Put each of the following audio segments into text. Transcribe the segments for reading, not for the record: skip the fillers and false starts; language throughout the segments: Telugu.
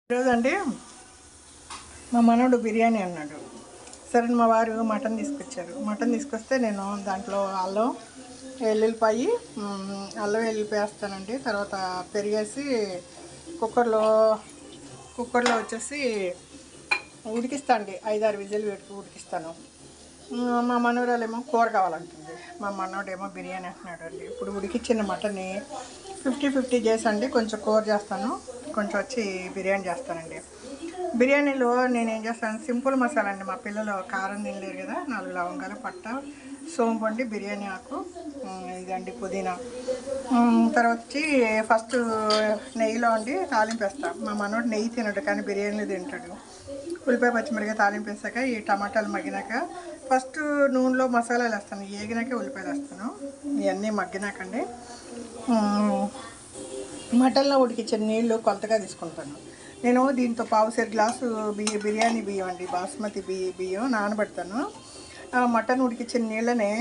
ఈరోజండి మా మనవడు బిర్యానీ అన్నాడు. సరే మా వారు మటన్ తీసుకొచ్చారు. మటన్ తీసుకొస్తే నేను దాంట్లో అల్లం వెల్లుల్లిపాయి అల్లం వెల్లుల్లిపాయ వేస్తానండి. తర్వాత పెరిగేసి కుక్కర్లో వచ్చేసి ఉడికిస్తా అండి. 5-6 విజిల్ పెట్టి ఉడికిస్తాను. మా మనవరాలేమో కూర కావాలంటుంది. మా మనవడేమో బిర్యానీ అంటున్నాడు అండి. ఇప్పుడు ఉడికిచ్చిన మటన్ని 50-50 చేసండి. కొంచెం కూర చేస్తాను, కొంచెం వచ్చి బిర్యానీ చేస్తానండి. బిర్యానీలో నేను ఏం చేస్తాను, సింపుల్ మసాలా అండి. మా పిల్లలు కారం తినలేరు కదా. 4 లవంగాలు, పట్ట, సోంపండి, బిర్యానీ ఆకు, ఇదండి పుదీనా. తర్వాత వచ్చి ఫస్ట్ నెయ్యిలో అండి తాలింపు వేస్తాను. మా మనోడు నెయ్యి తినడు కానీ బిర్యానీలో తింటాడు. ఉల్లిపాయ పచ్చిమిరపకాయ తాలింపు వేసాక ఈ టమాటాలు మగ్గినాక ఫస్ట్ నూనెలో మసాలాలు వేస్తాను. ఏగినాక ఉల్లిపాయలు వేస్తాను. ఇవన్నీ మగ్గినాకండి మటన్లో ఉడికించిన నీళ్ళు కొలతగా తీసుకుంటాను. నేను దీంతో పావుసేరు గ్లాసు బిర్యానీ బియ్యం అండి, బాస్మతి బియ్యం నానబెడతాను. మటన్ ఉడికించిన నీళ్ళనే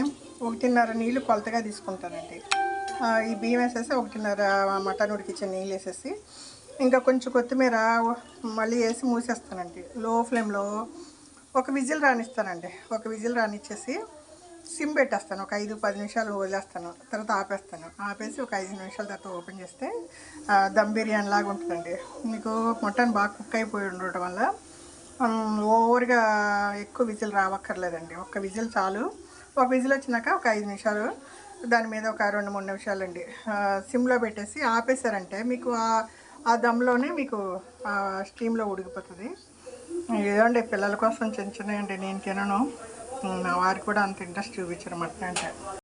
1.5 నీళ్ళు కొలతగా తీసుకుంటానండి. ఈ బియ్యం వేసేసి 1.5 మటన్ ఉడికించిన నీళ్ళు వేసేసి ఇంకా కొంచెం కొత్తిమీర మళ్ళీ వేసి మూసేస్తానండి. లో ఫ్లేమ్లో ఒక విజిల్ రానిస్తానండి. ఒక విజిల్ రానిచ్చేసి సిమ్ పెట్టేస్తాను. ఒక 5-10 నిమిషాలు వదిలేస్తాను. తర్వాత ఆపేసి ఒక 5 నిమిషాల తర్వాత ఓపెన్ చేస్తే దమ్ బిర్యానీ లాగా ఉంటుందండి. మీకు మటన్ బాగా కుక్ అయిపోయి ఉండటం వల్ల ఓవర్గా ఎక్కువ విజిల్ రావక్కర్లేదండి. ఒక విజిల్ చాలు. ఒక విజిల్ వచ్చినాక ఒక 5 నిమిషాలు దాని మీద ఒక 2-3 నిమిషాలు అండి సిమ్లో పెట్టేసి ఆపేసారంటే మీకు ఆ దమ్లోనే మీకు స్టీమ్లో ఉడికిపోతుంది. ఏదండి పిల్లల కోసం చిన్న చిన్నవి అండి. నేను తినను, నా వారికి కూడా అంత ఇంట్రెస్ట్ చూపించరు మటన్ అంటే.